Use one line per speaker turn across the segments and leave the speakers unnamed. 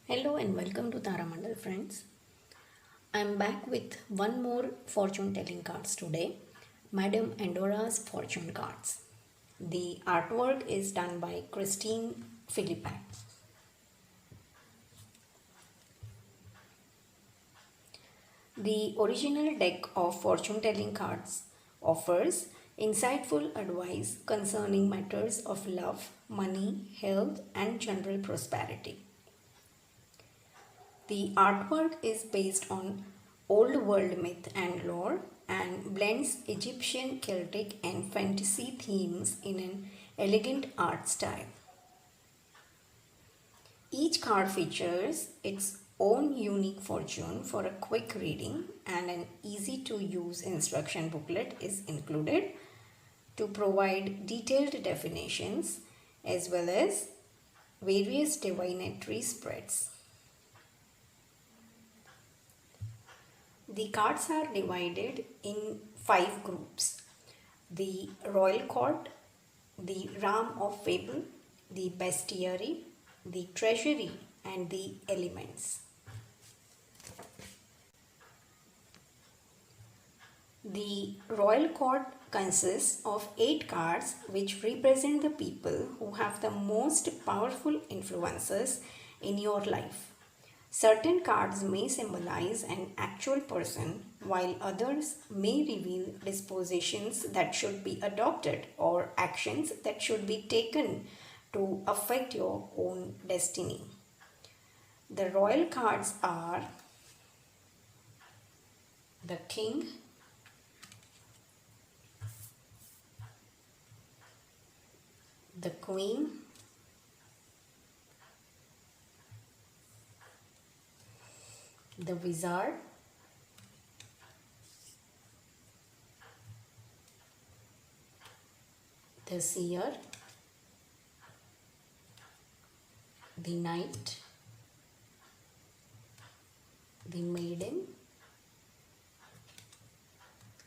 Hello and welcome to Taramandal friends. I am back with one more fortune telling cards today, Madam Endora'S fortune cards. The artwork is done by Christine Philippi. The original deck of fortune telling cards offers insightful advice concerning matters of love, money, health, and general prosperity. The artwork is based on old world myth and lore and blends Egyptian, Celtic, and fantasy themes in an elegant art style. Each card features its own unique fortune for a quick reading, and an easy to use instruction booklet is included to provide detailed definitions as well as various divinatory spreads. The cards are divided in 5 groups: the royal court, the realm of fable, the bestiary, the treasury, and the elements. The royal court consists of 8 cards which represent the people who have the most powerful influences in your life. Certain cards may symbolize an actual person, while others may reveal dispositions that should be adopted or actions that should be taken to affect your own destiny. The royal cards are the king, the queen, the wizard, the seer, the knight, the maiden,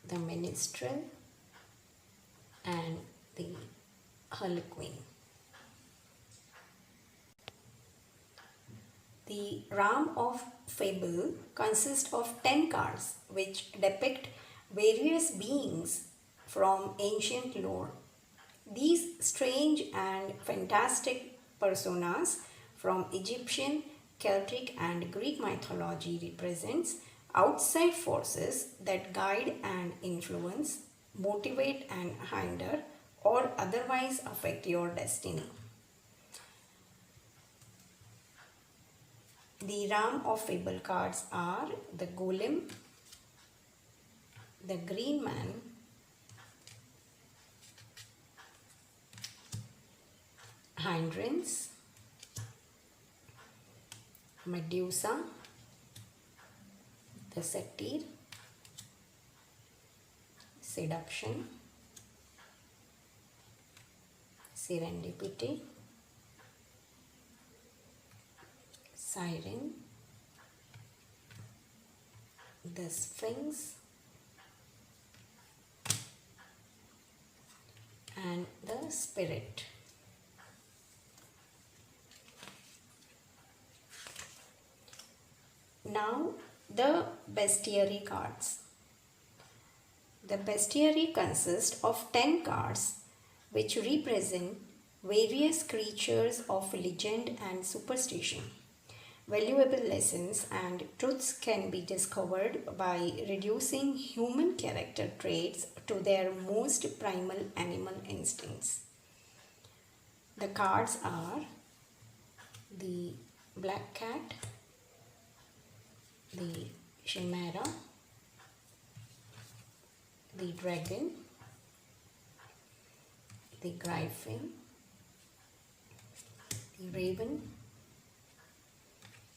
the ministrel, and the herlequin. The realm of fable consists of 10 cards which depict various beings from ancient lore. These strange and fantastic personas from Egyptian, Celtic, and Greek mythology represents outside forces that guide and influence, motivate and hinder, or otherwise affect your destiny. The realm of fable cards are the golem, the green man, hindrance, medusa, the satyr, seduction, serendipity, siren, the sphinx, and the spirit. Now the bestiary cards. The bestiary consists of 10 cards which represent various creatures of legend and superstition. Valuable lessons and truths can be discovered by reducing human character traits to their most primal animal instincts. The cards are the black cat, the chimera, the dragon, the griffin, the raven,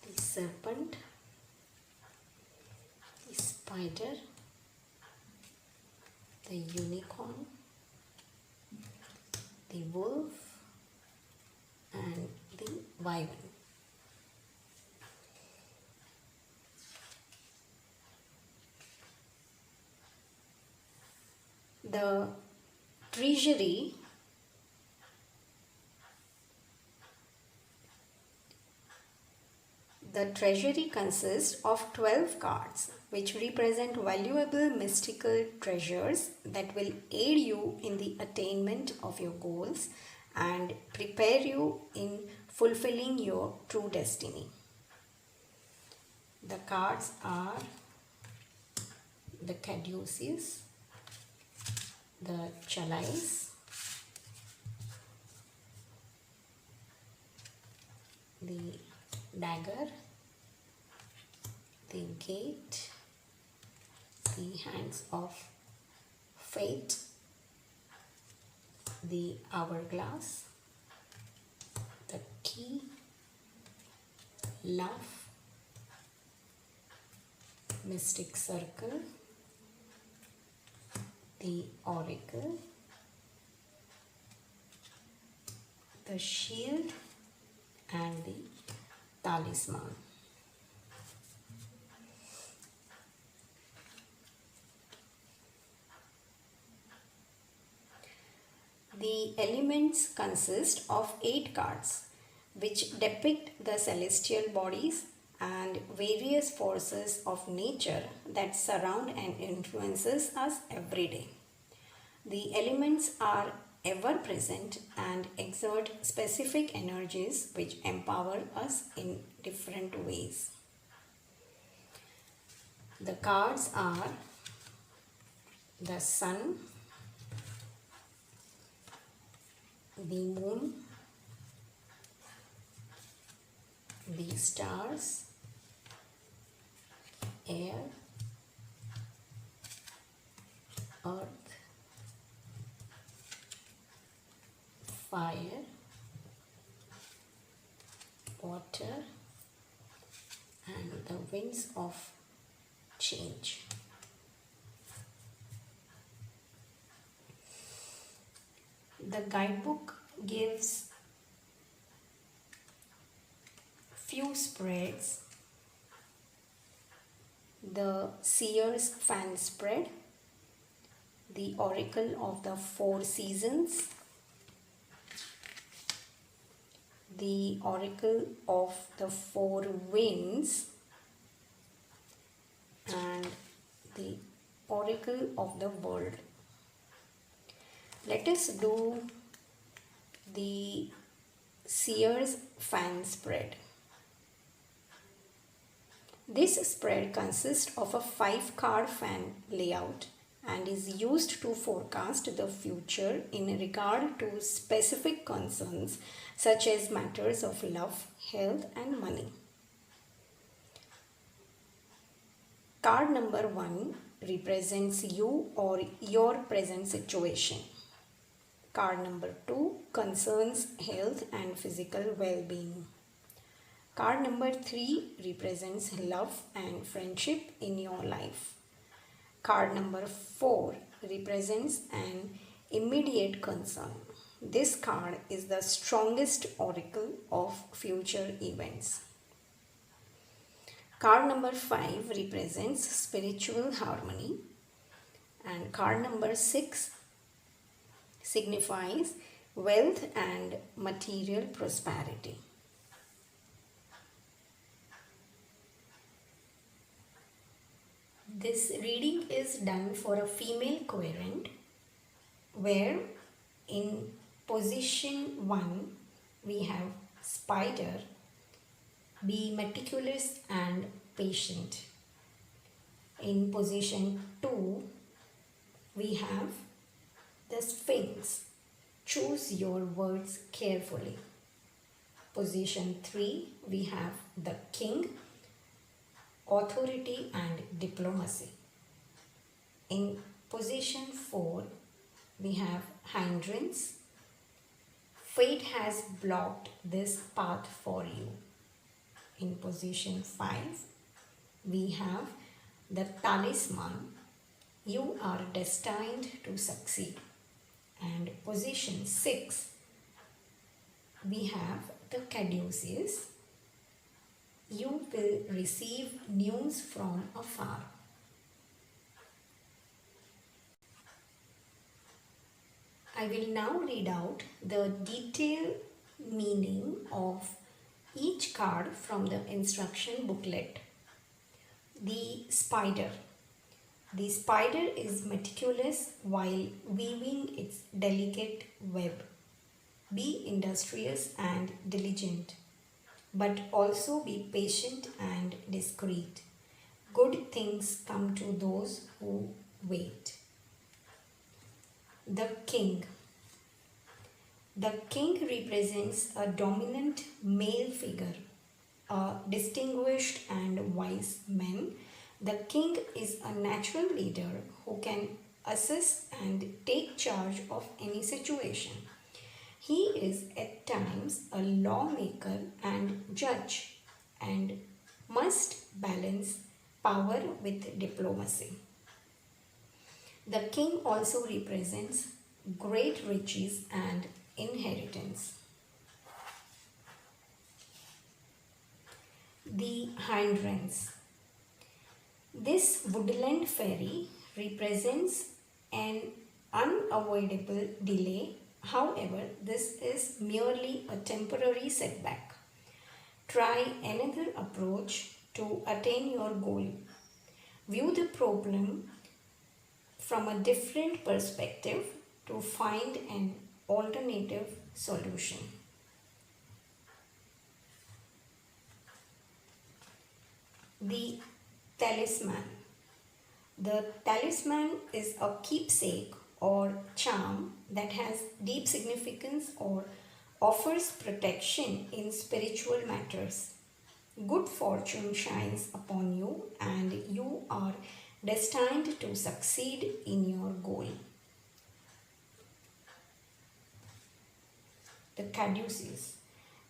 the serpent, the spider, the unicorn, the wolf, and the wyvern. The treasury The treasury consists of 12 cards which represent valuable mystical treasures that will aid you in the attainment of your goals and prepare you in fulfilling your true destiny. The cards are the caduceus, the chalice, the dagger, the gate, the hands of fate, the hourglass, the key, love, mystic circle, the oracle, the shield, and the talisman. The elements consist of 8 cards which depict the celestial bodies and various forces of nature that surround and influences us every day. The elements are ever present and exert specific energies which empower us in different ways. The cards are the sun, the moon, the stars, air, earth, fire, water, and the winds of change. The guidebook gives few spreads: the Seer'S fan spread, the oracle of the 4 seasons, the oracle of the 4 winds, and the oracle of the world. Let us do the Seer'S fan spread. This spread consists of a 5-card fan layout and is used to forecast the future in regard to specific concerns such as matters of love, health, and money. Card number 1 represents you or your present situation. Card number 2 concerns health and physical well-being. Card number 3 represents love and friendship in your life. Card number 4 represents an immediate concern. This card is the strongest oracle of future events. Card number 5 represents spiritual harmony, and card number 6 signifies wealth and material prosperity. This reading is done for a female querent, where in position 1 we have spider. Be meticulous and patient. In position 2 we have the sphinx. Choose your words carefully. Position 3 we have the king. Authority and diplomacy. In position 4 we have hindrance. Fate has blocked this path for you. In position 5 we have the talisman. You are destined to succeed. And position 6 we have the caduceus. You will receive news from afar. I will now read out the detailed meaning of each card from the instruction booklet. The spider. The spider is meticulous while weaving its delicate web. Be industrious and diligent, but also be patient and discreet. Good things come to those who wait. The king. The king represents a dominant male figure, a distinguished and wise man. The king is a natural leader who can assess and take charge of any situation. He is at times a lawmaker and judge and must balance power with diplomacy. The king also represents great riches and inheritance. The hindrance. This woodland fairy represents an unavoidable delay. However, this is merely a temporary setback. Try another approach to attain your goal. View the problem from a different perspective to find an alternative solution. The talisman. The talisman is a keepsake or charm that has deep significance or offers protection in spiritual matters. Good fortune shines upon you and you are destined to succeed in your goal. The caduceus.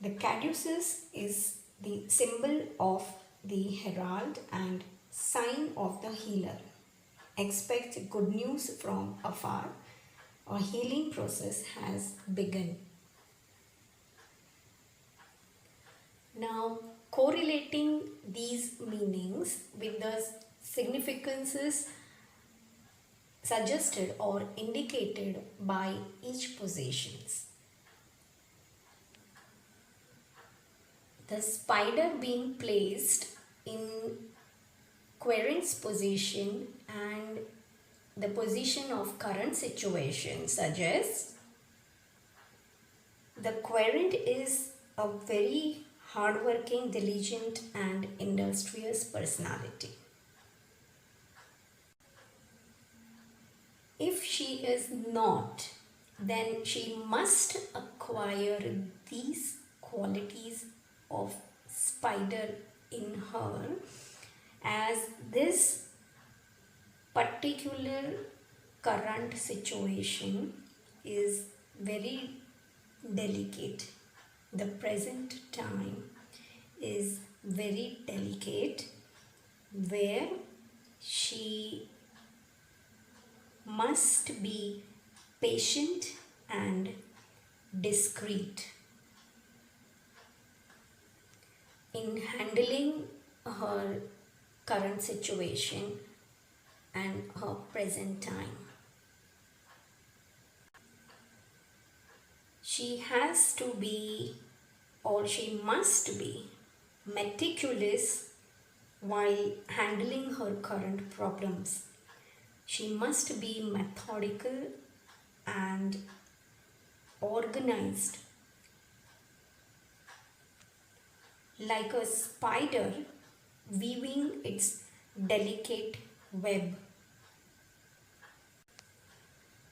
The caduceus is the symbol of the herald and sign of the healer. Expect good news from afar. A healing process has begun. Now, correlating these meanings with the significances suggested or indicated by each positions. The spider being placed in querent's position and the position of current situation suggests the querent is a very hardworking, diligent and industrious personality. If she is not, then she must acquire these qualities of spider in her, as this particular current situation is very delicate. The present time is very delicate where she must be patient and discreet in handling her current situation and her present time. She has to be or she must be meticulous while handling her current problems. She must be methodical and organized. Like a spider weaving its delicate web.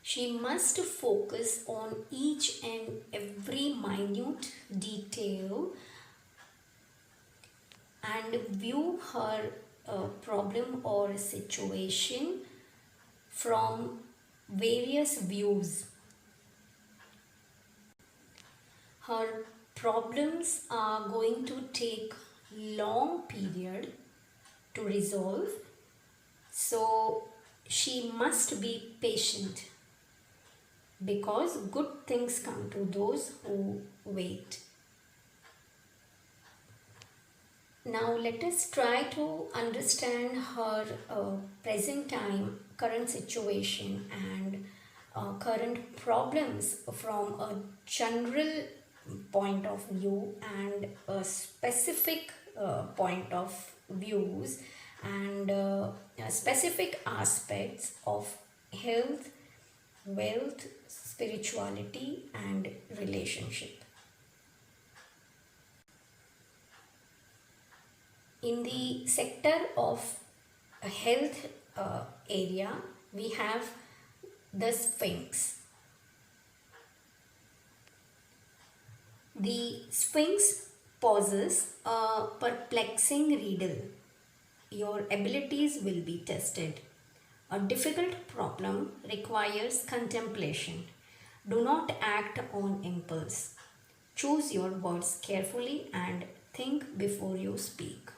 She must focus on each and every minute detail and view her problem or situation from various views. Her problems are going to take long period to resolve, so she must be patient because good things come to those who wait. Now let us try to understand her present time, current situation and current problems from a general point of view and a specific point of views and specific aspects of health, wealth, spirituality and relationship. In the sector of health area, we have the Sphinx. The Sphinx poses a perplexing riddle. Your abilities will be tested. A difficult problem requires contemplation. Do not act on impulse. Choose your words carefully and think before you speak.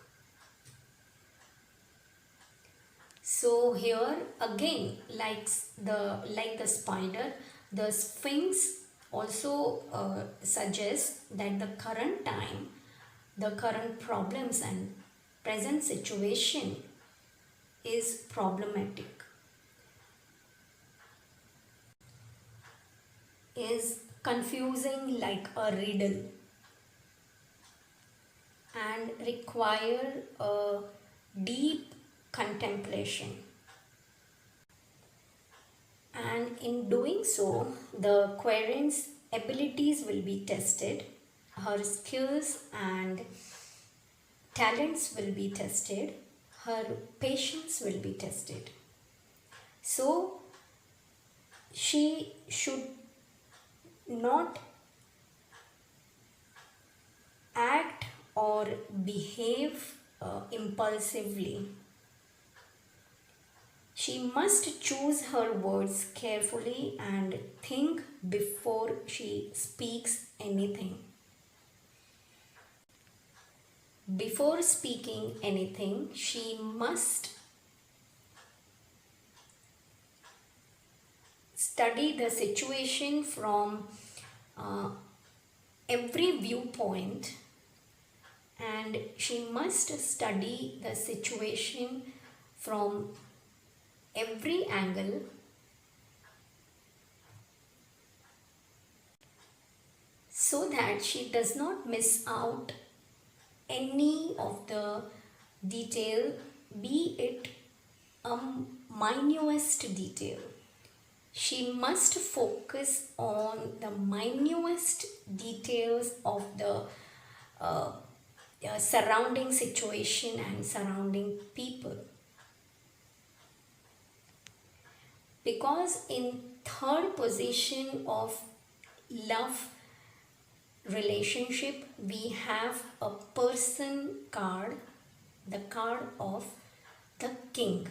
So here again, like the spider, the Sphinx also suggests that the current time, the current problems and present situation is problematic, is confusing like a riddle and require a deep contemplation. And in doing so, the querent's abilities will be tested, her skills and talents will be tested, her patience will be tested. So, she should not act or behave impulsively. She must choose her words carefully and think before she speaks anything. Before speaking anything, she must study the situation from every viewpoint, and she must study the situation from every angle so that she does not miss out any of the detail, be it a minutest detail. She must focus on the minutest details of the surrounding situation and surrounding people. Because in third position of love relationship, we have a person card, the card of the king,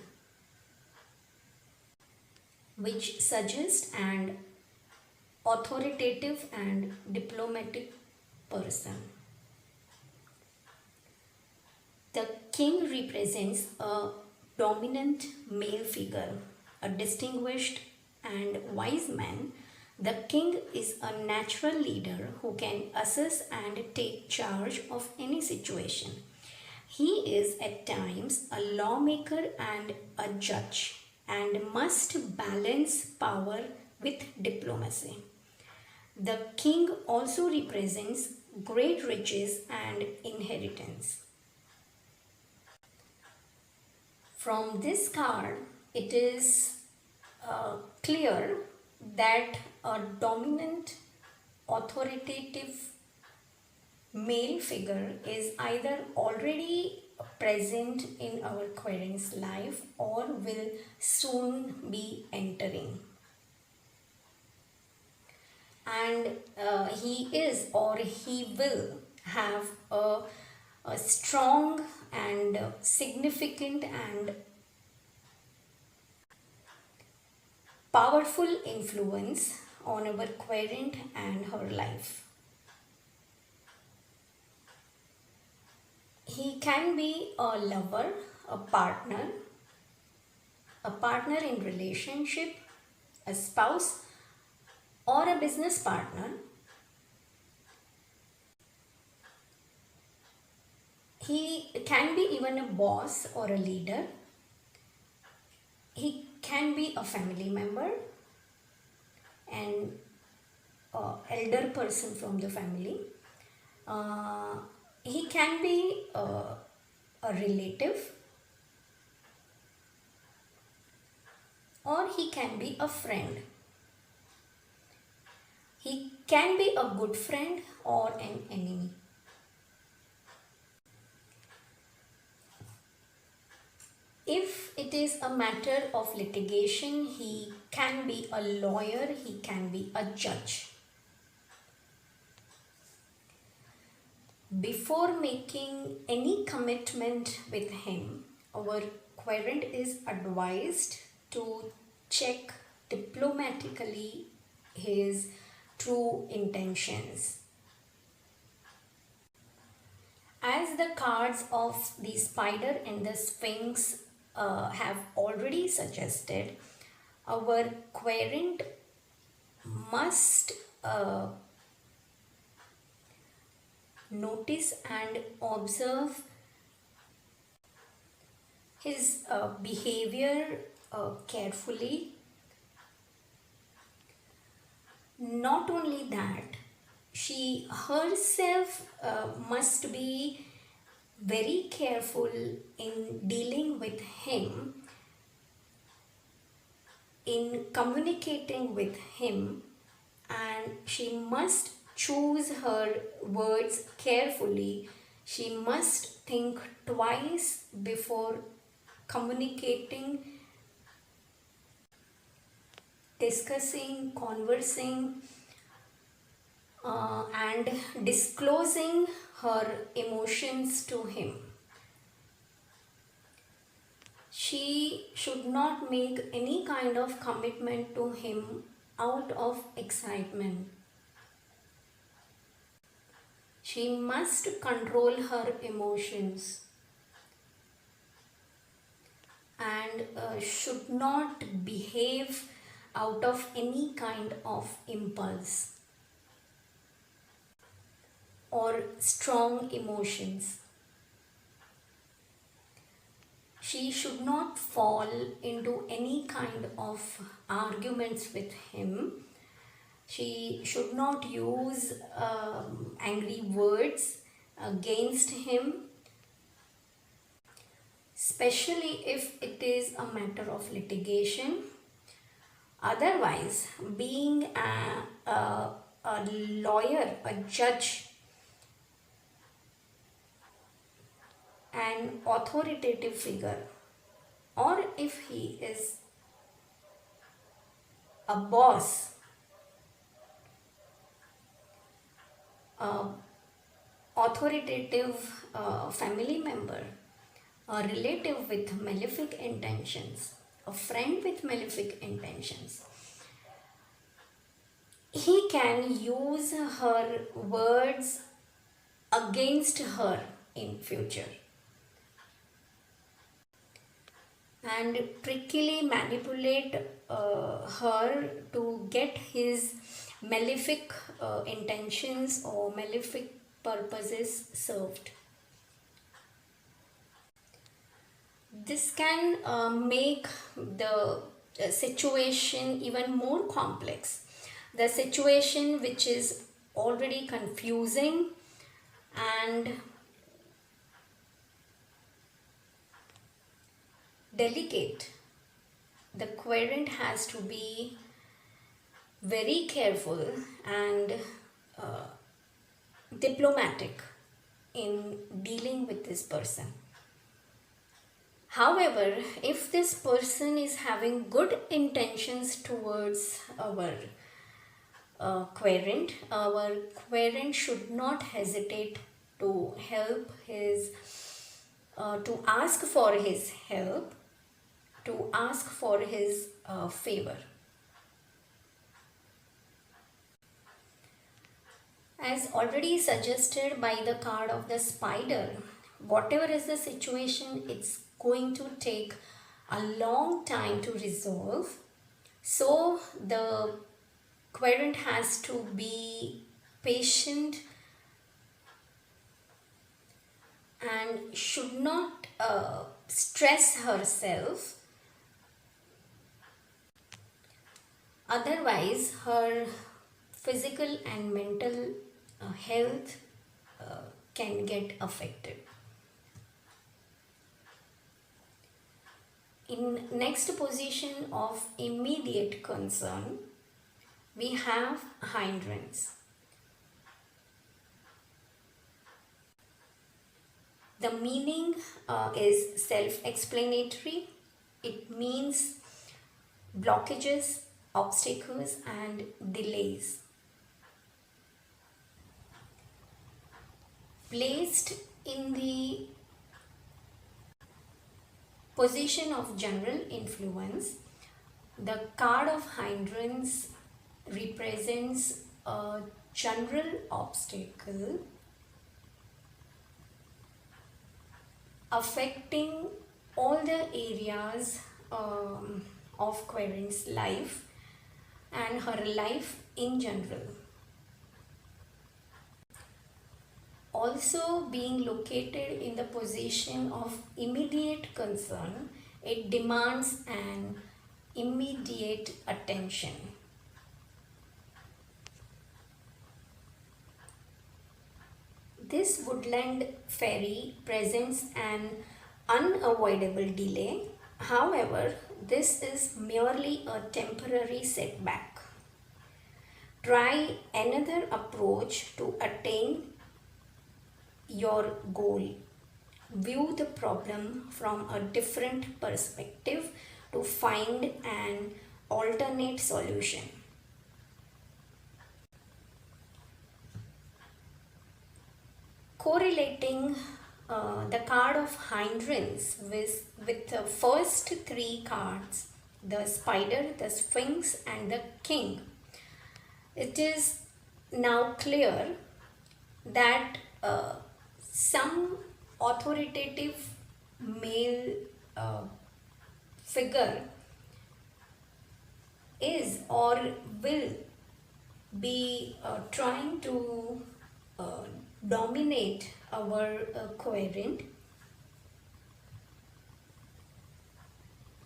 which suggests an authoritative and diplomatic person. The king represents a dominant male figure, a distinguished and wise man. The king is a natural leader who can assess and take charge of any situation. He is at times a lawmaker and a judge and must balance power with diplomacy. The king also represents great riches and inheritance. From this card, it is clear that a dominant, authoritative male figure is either already present in our querent's life or will soon be entering. And he is or he will have a strong and significant and powerful influence on our querent and her life. He can be a lover, a partner in relationship, a spouse, or a business partner. He can be even a boss or a leader. He can be a family member, and elder person from the family. Uh, he can be a relative, or he can be a friend. He can be a good friend or an enemy. If it is a matter of litigation, he can be a lawyer, he can be a judge. Before making any commitment with him, our querent is advised to check diplomatically his true intentions. As the cards of the spider and the sphinx have already suggested, our querent must notice and observe his behavior carefully. Not only that, she herself must be very careful in dealing with him, in communicating with him, and she must choose her words carefully. She must think twice before communicating, discussing, conversing, and disclosing her emotions to him. She should not make any kind of commitment to him out of excitement. She must control her emotions and should not behave out of any kind of impulse or strong emotions. She should not fall into any kind of arguments with him. She should not use angry words against him, especially if it is a matter of litigation. Otherwise, being a lawyer, a judge, an authoritative figure, or if he is a boss, authoritative family member, a relative with malefic intentions, a friend with malefic intentions, he can use her words against her in future and trickily manipulate her to get his malefic intentions or malefic purposes served. This can make the situation even more complex. The situation which is already confusing and delicate. The querent has to be very careful and diplomatic in dealing with this person. However, if this person is having good intentions towards our querent should not hesitate to help his, to ask for his help, to ask for his favor. As already suggested by the card of the spider, whatever is the situation, it's going to take a long time to resolve. So the querent has to be patient and should not stress herself. Otherwise, her physical and mental health can get affected. In next position of immediate concern, we have hindrance. The meaning is self-explanatory. It means blockages, obstacles and delays. Placed in the position of general influence, the card of hindrance represents a general obstacle affecting all the areas of Querent's life and her life in general. Also being located in the position of immediate concern, it demands an immediate attention. This woodland fairy presents an unavoidable delay. However, this is merely a temporary setback. Try another approach to attain your goal. View the problem from a different perspective to find an alternate solution. Correlating the card of hindrance with the first three cards, the spider, the sphinx and the king, it is now clear that some authoritative male figure is or will be trying to dominate our Querent,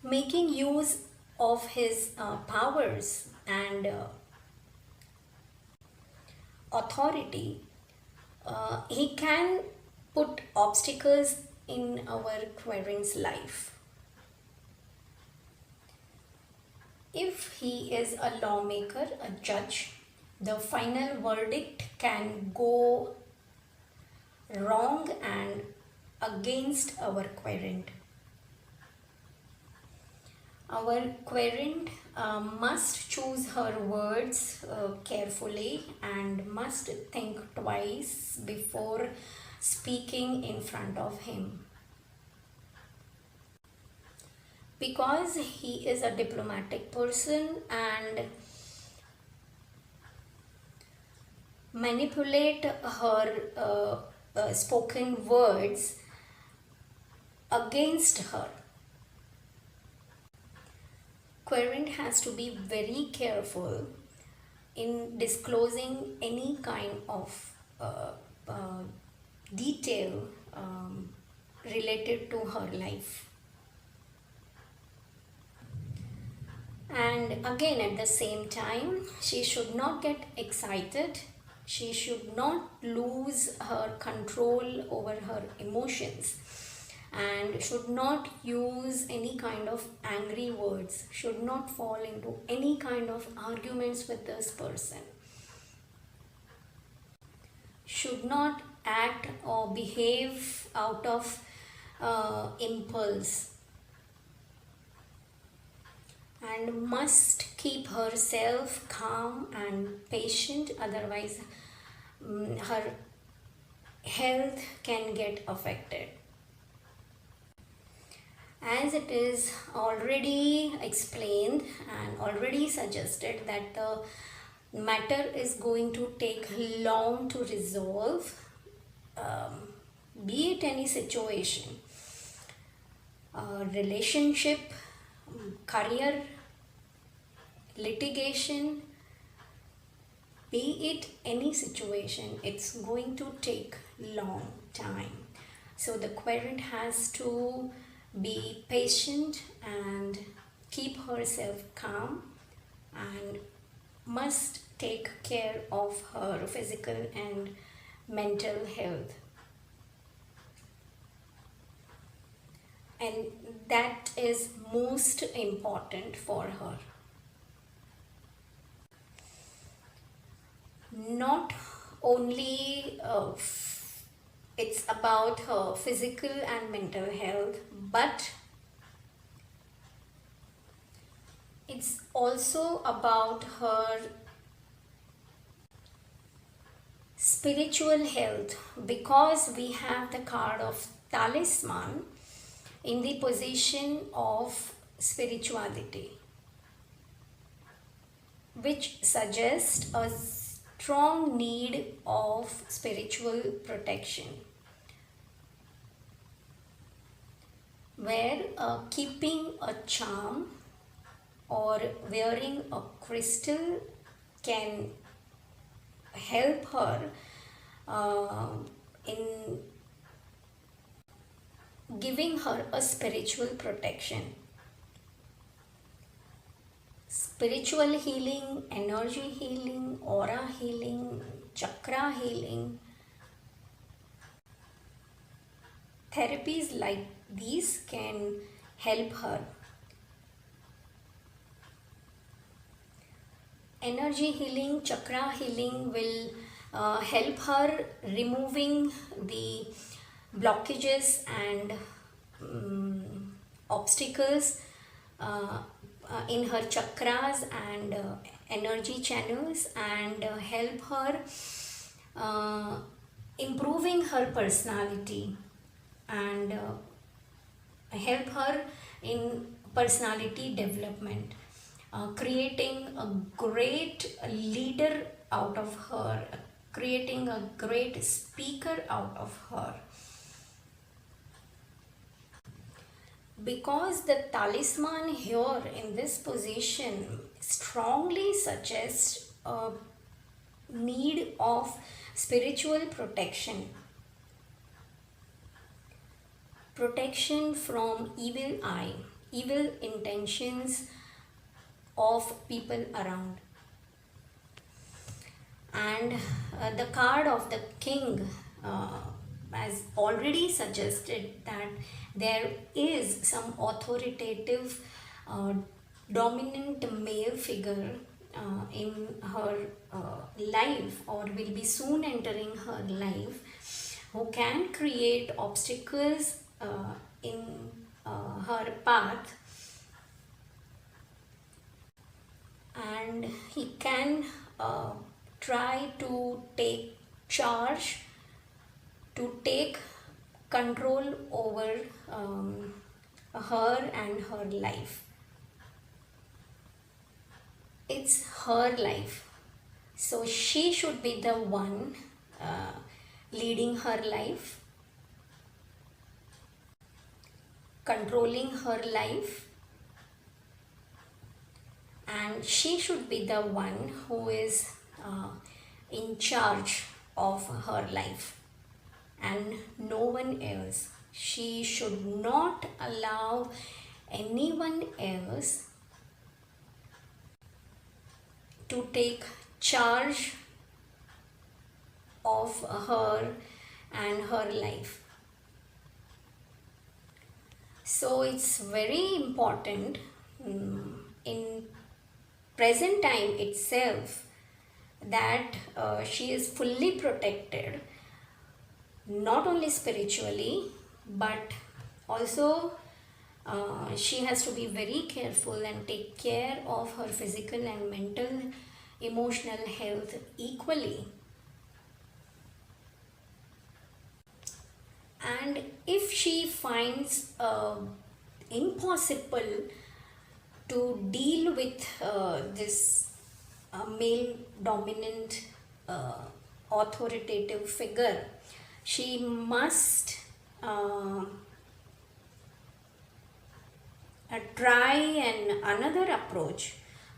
making use of his powers and authority. He can put obstacles in our Querent's life. If he is a lawmaker, a judge, the final verdict can go wrong and against our Querent. Our Querent must choose her words carefully and must think twice before speaking in front of him. Because he is a diplomatic person and manipulate her spoken words against her. Querent has to be very careful in disclosing any kind of detail related to her life. And again, at the same time, she should not get excited. She should not lose her control over her emotions and should not use any kind of angry words, should not fall into any kind of arguments with this person, should not act or behave out of impulse, and must keep herself calm and patient, otherwise her health can get affected. As it is already explained and already suggested that the matter is going to take long to resolve, be it any situation, relationship, career, litigation, be it any situation, it's going to take long time. So the Querent has to be patient and keep herself calm and must take care of her physical and mental health. And that is most important for her. Not only it's about her physical and mental health, but it's also about her spiritual health, because we have the card of talisman in the position of spirituality, which suggests a strong need of spiritual protection, where keeping a charm or wearing a crystal can help her in giving her a spiritual protection. Spiritual healing, energy healing, aura healing, chakra healing, therapies like these can help her. Energy healing, chakra healing will help her removing the blockages and obstacles in her chakras and energy channels, and help her improving her personality, and help her in personality development, creating a great leader out of her, creating a great speaker out of her. Because the talisman here in this position strongly suggests a need of spiritual protection. Protection from evil eye, evil intentions of people around. And the card of the king has already suggested that there is some authoritative dominant male figure in her life, or will be soon entering her life, who can create obstacles in her path, and he can try to take charge, to take control over her and her life. It's her life, so she should be the one leading her life, controlling her life, and she should be the one who is in charge of her life, and no one else. She should not allow anyone else to take charge of her and her life. So it's very important in present time itself that she is fully protected, not only spiritually, but also she has to be very careful and take care of her physical and mental, emotional health equally. And if she finds impossible to deal with this male dominant authoritative figure, she must try another approach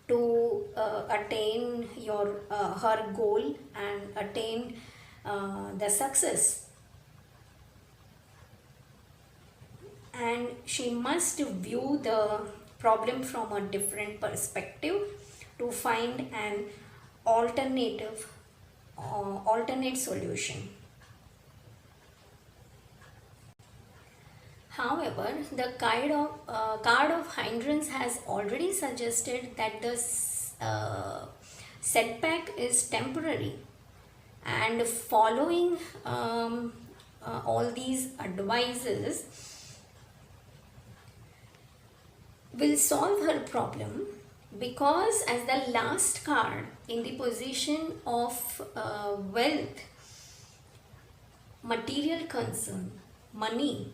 to attain her goal and attain the success. And she must view the problem from a different perspective to find an alternate solution. However, the card of hindrance has already suggested that the setback is temporary, and following all these advices will solve her problem, because as the last card in the position of wealth, material concern, money,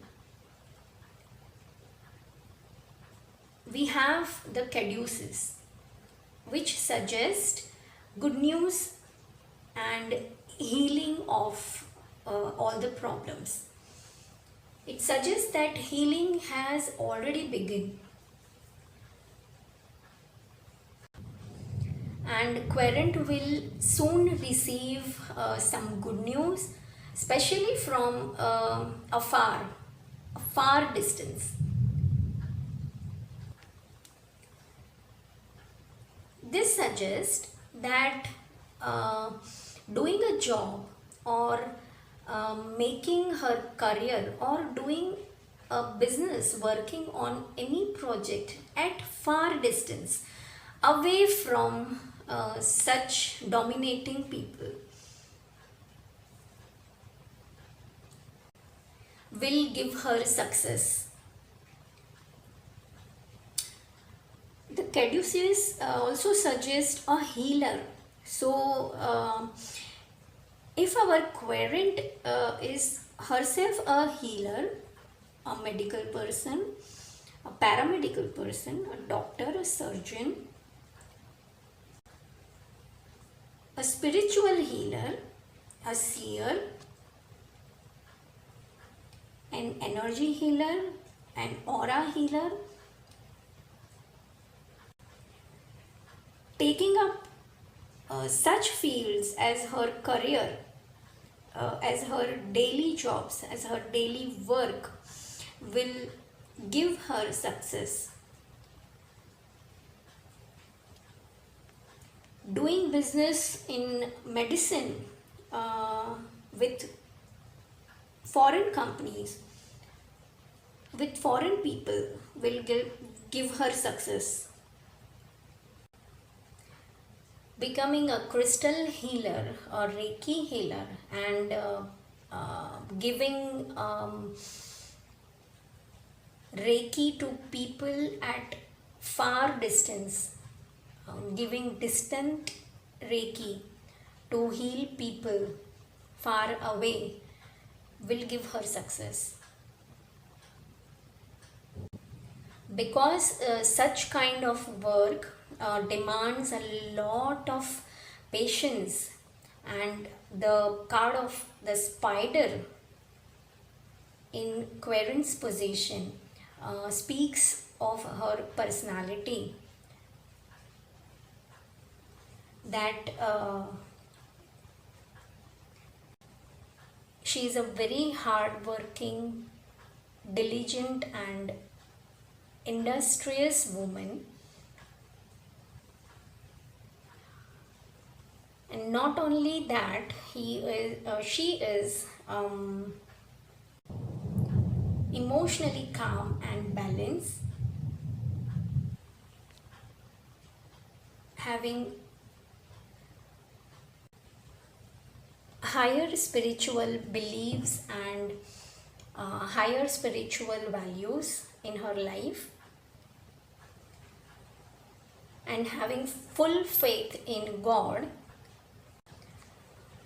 we have the caduceus, which suggest good news and healing of all the problems. It suggests that healing has already begun, and querent will soon receive some good news, especially from a far distance. This suggests that doing a job, or making her career, or doing a business, working on any project at far distance, away from such dominating people, will give her success. The caduceus also suggests a healer. So, if our querent is herself a healer, a medical person, a paramedical person, a doctor, a surgeon, a spiritual healer, a seer, an energy healer, an aura healer, taking up such fields as her career, as her daily jobs, as her daily work, will give her success. Doing business in medicine with foreign companies, with foreign people, will give her success. Becoming a crystal healer or Reiki healer, and giving Reiki to people at far distance, giving distant Reiki to heal people far away, will give her success. Because such kind of work demands a lot of patience, and the card of the spider in querent's position speaks of her personality, that she is a very hard-working, diligent and industrious woman. And not only that, she is emotionally calm and balanced, having higher spiritual beliefs and higher spiritual values in her life, and having full faith in God,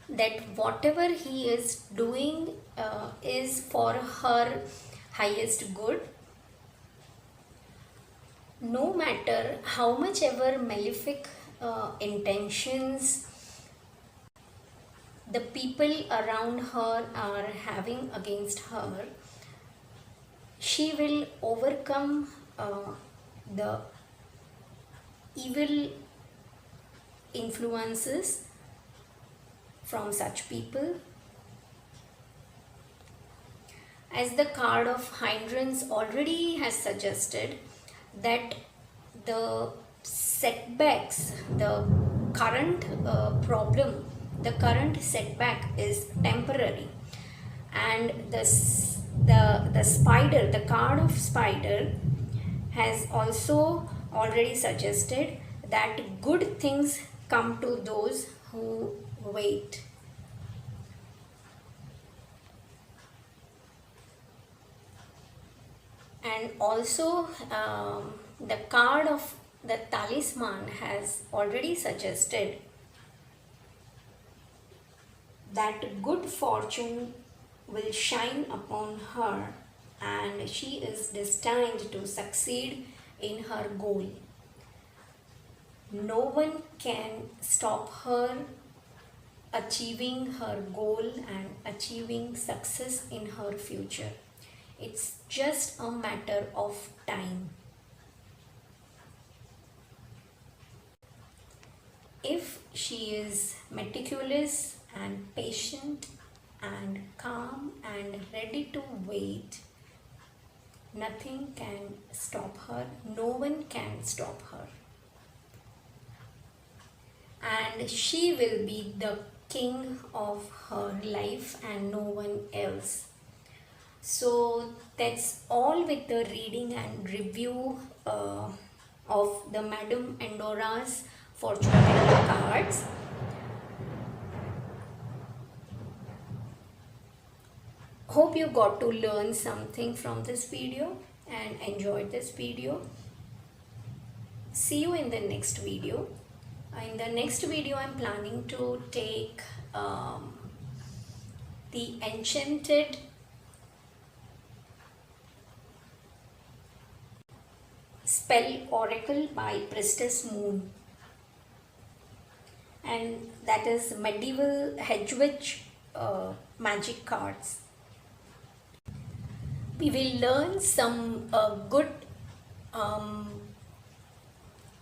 that whatever he is doing is for her highest good, no matter how much ever malefic intentions the people around her are having against her. She will overcome the evil influences from such people. As the card of hindrance already has suggested, that the setbacks, the current problem, the current setback is temporary, and the spider, the card of spider, has also already suggested that good things come to those who wait. And also the card of the talisman has already suggested that good fortune will shine upon her and she is destined to succeed in her goal. No one can stop her achieving her goal and achieving success in her future. It's just a matter of time. If she is meticulous and patient and calm and ready to wait, nothing can stop her, no one can stop her. And she will be the king of her life and no one else. So that's all with the reading and review of the Madam Endora'S fortune telling cards. Hope you got to learn something from this video and enjoyed this video. See you in the next video. In the next video, I'm planning to take the enchanted spell oracle by Priestess Moon, and that is medieval Hedwig magic cards. We will learn some good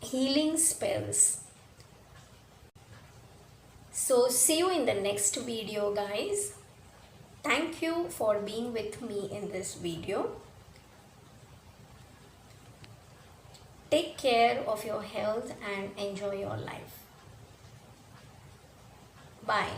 healing spells. So see you in the next video, guys. Thank you for being with me in this video. Take care of your health and enjoy your life. Bye.